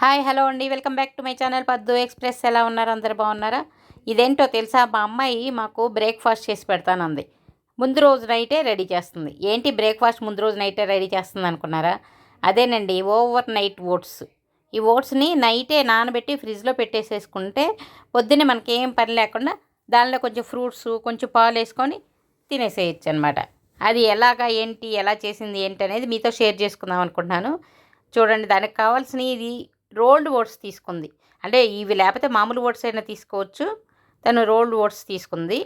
Hi hello అండి, welcome back to my channel పద్దు express. ఎలా ఉన్నారు? అందరు బాగున్నారా? ఇదేంటో తెలుసా, మా అమ్మాయి మాకు బ్రేక్ఫాస్ట్ చేసి పెడతానంది. ముందు రోజు నైటే రెడీ చేస్తుంది. ఏంటి బ్రేక్ఫాస్ట్ ముందు రోజు నైటే రెడీ చేస్తుంది అనుకున్నారా? అదేనండి, ఓవర్ నైట్ ఓట్స్. ఈ ఓట్స్ని నైటే నానబెట్టి ఫ్రిడ్జ్లో పెట్టేసేసుకుంటే పొద్దున్నే మనకేం పని లేకుండా దానిలో కొంచెం ఫ్రూట్స్, కొంచెం పాలు వేసుకొని తినేసేయచ్చు అనమాట. అది ఎలాగా ఏంటి, ఎలా చేసింది ఏంటి అనేది మీతో షేర్ చేసుకుందాం అనుకుంటున్నాను. చూడండి, దానికి కావాల్సిన ఇది రోల్డ్ ఓట్స్ తీసుకుంది. అంటే ఇవి లేకపోతే మామూలు ఓట్స్ అయినా తీసుకోవచ్చు. తను రోల్డ్ ఓట్స్ తీసుకుంది.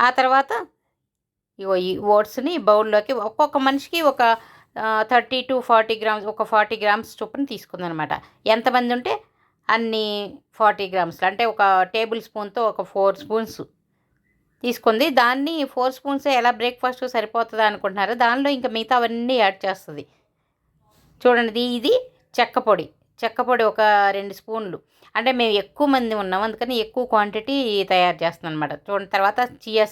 ఆ తర్వాత ఇగో ఈ ఓట్స్ని బౌల్లోకి ఒక్కొక్క మనిషికి ఒక 30 to 40 గ్రామ్స్, ఒక 40 గ్రామ్స్ చొప్పున తీసుకుందనమాట. ఎంతమంది ఉంటే అన్ని 40 గ్రామ్స్, అంటే ఒక టేబుల్ స్పూన్తో ఒక 4 స్పూన్స్ తీసుకుంది. దాన్ని 4 స్పూన్సే ఎలా బ్రేక్ఫాస్ట్ సరిపోతుందా అనుకుంటున్నారు. దానిలో ఇంకా మిగతా అవన్నీ యాడ్ చేస్తుంది. చూడండి, ఇది చెక్క పొడి. చెక్క పొడి ఒక 2 స్పూన్లు. అంటే మేము ఎక్కువ మంది ఉన్నాం, అందుకని ఎక్కువ క్వాంటిటీ తయారు చేస్తున్నాం అనమాట. చూడండి, తర్వాత చియా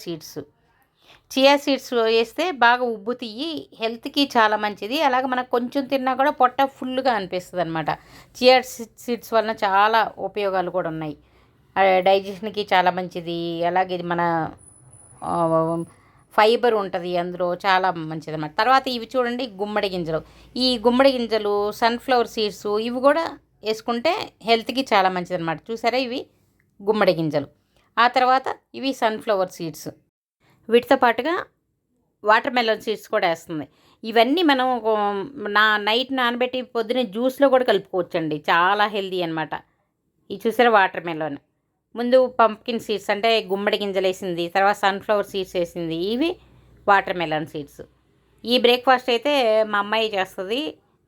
సీడ్స్ వేస్తే బాగా ఉబ్బు తీయి, హెల్త్కి చాలా మంచిది. అలాగే మనకు కొంచెం తిన్నా కూడా పొట్ట ఫుల్గా అనిపిస్తుంది అనమాట. చియా సీడ్స్ వలన చాలా ఉపయోగాలు కూడా ఉన్నాయి. డైజెషన్కి చాలా మంచిది. అలాగే ఇది మన ఫైబర్ ఉంటుంది అందులో, చాలా మంచిది అన్నమాట. తర్వాత ఇవి చూడండి, గుమ్మడి గింజలు. ఈ గుమ్మడి గింజలు, సన్ఫ్లవర్ సీడ్స్, ఇవి కూడా వేసుకుంటే హెల్త్కి చాలా మంచిది అనమాట. చూసారా, ఇవి గుమ్మడి గింజలు. ఆ తర్వాత ఇవి సన్ఫ్లవర్ సీడ్స్. వీటితో పాటుగా వాటర్ మెలన్ సీడ్స్ కూడా వేస్తుంది. ఇవన్నీ మనం నైట్ నానబెట్టి పొద్దున్నే జ్యూస్లో కూడా కలుపుకోవచ్చండి. చాలా హెల్దీ అనమాట. ఇది చూసారా, వాటర్ మెలన్. ముందు పంప్కిన్ సీడ్స్, అంటే గుమ్మడి గింజలు వేసింది, తర్వాత సన్ఫ్లవర్ సీడ్స్ వేసింది, ఇవి వాటర్ మెలన్ సీడ్స్. ఈ బ్రేక్ఫాస్ట్ అయితే మా అమ్మాయి చేస్తుంది.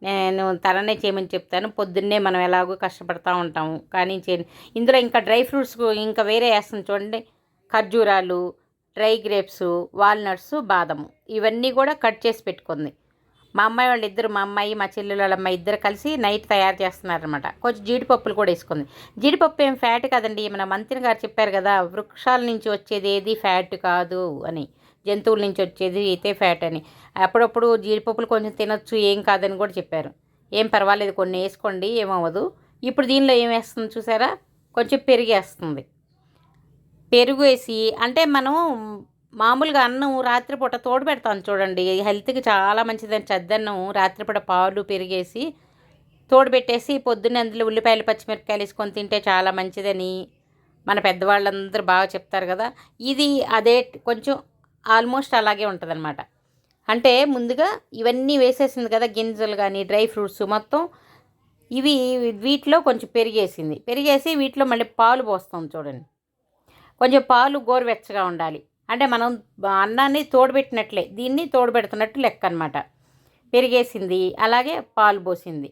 నేను తననే చేయమని చెప్తాను. పొద్దున్నే మనం ఎలాగో కష్టపడతా ఉంటాము, కానీ ఇందులో ఇంకా డ్రై ఫ్రూట్స్ ఇంకా వేరే వేస్తుంది. చూడండి, ఖర్జూరాలు, డ్రై గ్రేప్స్, వాల్నట్స్, బాదము, ఇవన్నీ కూడా కట్ చేసి పెట్టుకుంది. మా అమ్మాయి వాళ్ళిద్దరు, మా అమ్మాయి మా చెల్లెలు వాళ్ళ అమ్మాయి ఇద్దరు కలిసి నైట్ తయారు చేస్తున్నారనమాట. కొంచెం జీడిపప్పులు కూడా వేసుకుంది. జీడిపప్పు ఏం ఫ్యాట్ కాదండి. మన మంత్రి గారు చెప్పారు కదా, వృక్షాల నుంచి వచ్చేది ఏది ఫ్యాట్ కాదు అని, జంతువుల నుంచి వచ్చేది అయితే ఫ్యాట్ అని. అప్పుడప్పుడు జీడిపప్పులు కొంచెం తినొచ్చు, ఏం కాదని కూడా చెప్పారు. ఏం పర్వాలేదు, కొన్ని వేసుకోండి, ఏమవ్వదు. ఇప్పుడు దీనిలో ఏం వేస్తుంది చూసారా, కొంచెం పెరిగేస్తుంది. పెరుగు వేసి, అంటే మనం మామూలుగా అన్నం రాత్రిపూట తోడు పెడతాను చూడండి, హెల్త్కి చాలా మంచిదని చద్దన్నం రాత్రిపూట పాలు పెరిగేసి తోడు పెట్టేసి పొద్దున్నే అందులో ఉల్లిపాయలు పచ్చిమిరపకాయలు వేసుకొని తింటే చాలా మంచిదని మన పెద్దవాళ్ళందరూ బాగా చెప్తారు కదా. ఇది అదే, కొంచెం ఆల్మోస్ట్ అలాగే ఉంటుందన్నమాట. అంటే ముందుగా ఇవన్నీ వేసేసింది కదా, గింజలు కానీ డ్రై ఫ్రూట్స్ మొత్తం, ఇవి వీటిలో కొంచెం పెరిగేసి వీటిలో మళ్ళీ పాలు పోస్తాం చూడండి. కొంచెం పాలు గోరువెచ్చగా ఉండాలి. అంటే మనం అన్నాన్ని తోడుపెట్టినట్లే దీన్ని తోడుపెడుతున్నట్టు లెక్క అనమాట. పెరిగేసింది, అలాగే పాలు పోసింది.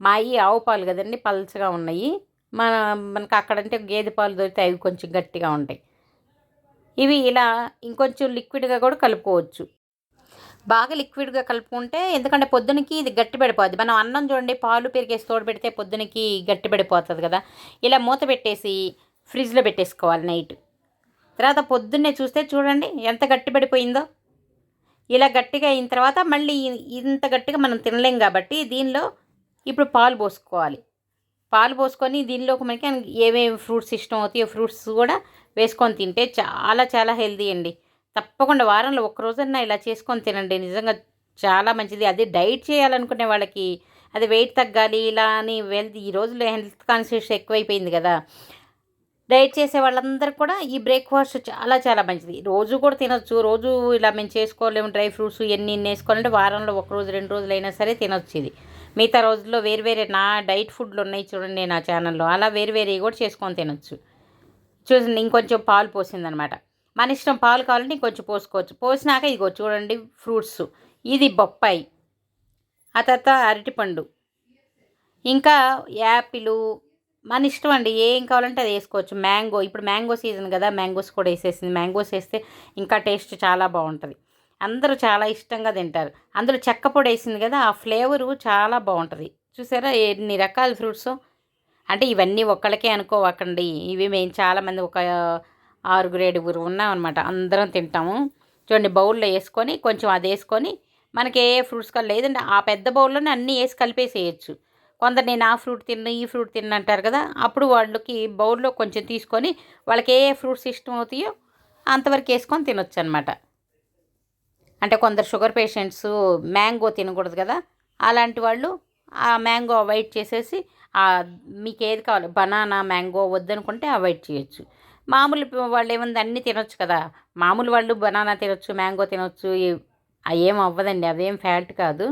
మా ఈ ఆవు పాలు కదండి, పల్చగా ఉన్నాయి. మనకు అక్కడంటే గేదె పాలు దొరికితే అవి కొంచెం గట్టిగా ఉంటాయి. ఇవి ఇలా ఇంకొంచెం లిక్విడ్గా కూడా కలుపుకోవచ్చు. బాగా లిక్విడ్గా కలుపుకుంటే, ఎందుకంటే పొద్దునకి ఇది గట్టి పడిపోద్ది. మనం అన్నం చూడండి, పాలు పెరిగేసి తోడు పెడితే పొద్దునకి గట్టి పడిపోతుంది కదా. ఇలా మూత పెట్టేసి ఫ్రిడ్జ్లో పెట్టేసుకోవాలి నైట్. తర్వాత పొద్దున్నే చూస్తే చూడండి ఎంత గట్టి పడిపోయిందో. ఇలా గట్టిగా అయిన తర్వాత మళ్ళీ ఇంత గట్టిగా మనం తినలేం కాబట్టి దీనిలో ఇప్పుడు పాలు పోసుకోవాలి. పాలు పోసుకొని దీనిలోకి మనకి ఏమేమి ఫ్రూట్స్ ఇష్టం అవుతాయో ఫ్రూట్స్ కూడా వేసుకొని తింటే చాలా చాలా హెల్దీ అండి. తప్పకుండా వారంలో ఒక్కరోజన్నా ఇలా చేసుకొని తినండి, నిజంగా చాలా మంచిది. అది డైట్ చేయాలనుకునే వాళ్ళకి, అది వెయిట్ తగ్గాలి ఇలా అని ఈ రోజుల్లో హెల్త్ కాన్షియస్ ఎక్కువైపోయింది కదా. డైట్ చేసే వాళ్ళందరూ కూడా ఈ బ్రేక్ఫాస్ట్ చాలా చాలా మంచిది. రోజు కూడా తినొచ్చు. రోజు ఇలా మేము చేసుకోలేము, డ్రై ఫ్రూట్స్ ఇన్ని వేసుకోవాలంటే వారంలో ఒక రోజు 2 రోజులైనా సరే తినొచ్చు ఇది. మిగతా రోజుల్లో వేరే నా డైట్ ఫుడ్లు ఉన్నాయి చూడండి నా ఛానల్లో, అలా వేరే కూడా చేసుకొని తినొచ్చు. చూడండి, ఇంకొంచెం పాలు పోసిందనమాట. మన ఇష్టం, పాలు కావాలంటే ఇంకొంచెం పోసుకోవచ్చు. పోసినాక ఇదిగో చూడండి ఫ్రూట్స్. ఇది బొప్పాయి, ఆ తర్వాత అరటిపండు, ఇంకా యాపిల్, మన ఇష్టం అండి, ఏం కావాలంటే అది వేసుకోవచ్చు. మ్యాంగో, ఇప్పుడు మ్యాంగో సీజన్ కదా, మ్యాంగోస్ కూడా వేసేసింది. మ్యాంగోస్ వేస్తే ఇంకా టేస్ట్ చాలా బాగుంటుంది. అందరూ చాలా ఇష్టంగా తింటారు. అందులో చెక్క పొడి వేసింది కదా, ఆ ఫ్లేవరు చాలా బాగుంటుంది. చూసారా ఎన్ని రకాల ఫ్రూట్స్. అంటే ఇవన్నీ ఒక్కళ్ళకే అనుకోవకండి, ఇవి మేము చాలామంది ఒక 6-7 ఉన్నాం అనమాట, అందరం తింటాము. చూడండి, బౌల్లో వేసుకొని కొంచెం అది వేసుకొని మనకి ఏ ఫ్రూట్స్ కావాలి, లేదంటే ఆ పెద్ద బౌల్లోనే అన్నీ వేసి కలిపేసేయచ్చు. కొందరు నేను ఆ ఫ్రూట్ తిన్ను ఈ ఫ్రూట్ తిన్ను అంటారు కదా, అప్పుడు వాళ్ళకి బౌల్లో కొంచెం తీసుకొని వాళ్ళకి ఏ ఏ ఫ్రూట్స్ ఇష్టం అవుతాయో అంతవరకు వేసుకొని తినొచ్చు అనమాట. అంటే కొందరు షుగర్ పేషెంట్స్ మ్యాంగో తినకూడదు కదా, అలాంటి వాళ్ళు ఆ మ్యాంగో అవాయిడ్ చేసేసి ఆ మీకు ఏది కావాలి బనానా మ్యాంగో వద్దనుకుంటే అవాయిడ్ చేయొచ్చు. మామూలు వాళ్ళు ఏముంది అన్నీ తినొచ్చు కదా, మామూలు వాళ్ళు బనానా తినొచ్చు, మ్యాంగో తినొచ్చు, ఏం అవ్వదండి, అవేం ఫ్యాట్ కాదు.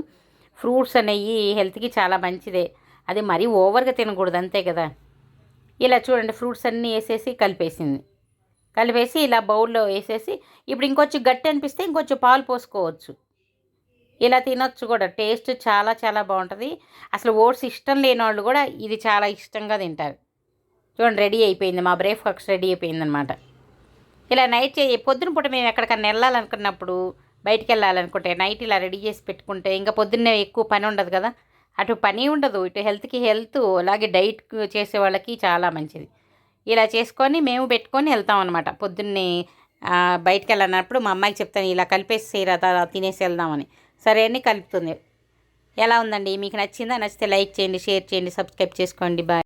ఫ్రూట్స్ అనేవి హెల్త్కి చాలా మంచిదే, అది మరీ ఓవర్గా తినకూడదు అంతే కదా. ఇలా చూడండి ఫ్రూట్స్ అన్నీ వేసేసి కలిపేసి ఇలా బౌల్లో వేసేసి ఇప్పుడు ఇంకొంచెం గట్టి అనిపిస్తే ఇంకొంచెం పాలు పోసుకోవచ్చు. ఇలా తినొచ్చు కూడా, టేస్ట్ చాలా చాలా బాగుంటుంది. అసలు ఓట్స్ ఇష్టం లేని వాళ్ళు కూడా ఇది చాలా ఇష్టంగా తింటారు. చూడండి రెడీ అయిపోయింది, మా బ్రేక్ఫాస్ట్ రెడీ అయిపోయిందనమాట. ఇలా నైట్ పొద్దున పూట మేము ఎక్కడికన్నా వెళ్ళాలనుకున్నప్పుడు, బయటికి వెళ్ళాలనుకుంటే నైట్ ఇలా రెడీ చేసి పెట్టుకుంటే ఇంకా పొద్దున్నే ఎక్కువ పని ఉండదు కదా, అటు పని ఉండదు, ఇటు హెల్త్కి హెల్త్, అలాగే డైట్ చేసే వాళ్ళకి చాలా మంచిది. ఇలా చేసుకొని మేము పెట్టుకొని వెళ్తాం అనమాట పొద్దున్నే. బయటికి వెళ్ళినప్పుడు మా అమ్మాయికి చెప్తాను ఇలా కలిపేసి చేయరా తినేసి వెళ్దామని, సరే అని కలుపుతుంది. ఎలా ఉందండి, మీకు నచ్చిందా? నచ్చితే లైక్ చేయండి, షేర్ చేయండి, సబ్స్క్రైబ్ చేసుకోండి. బాయ్.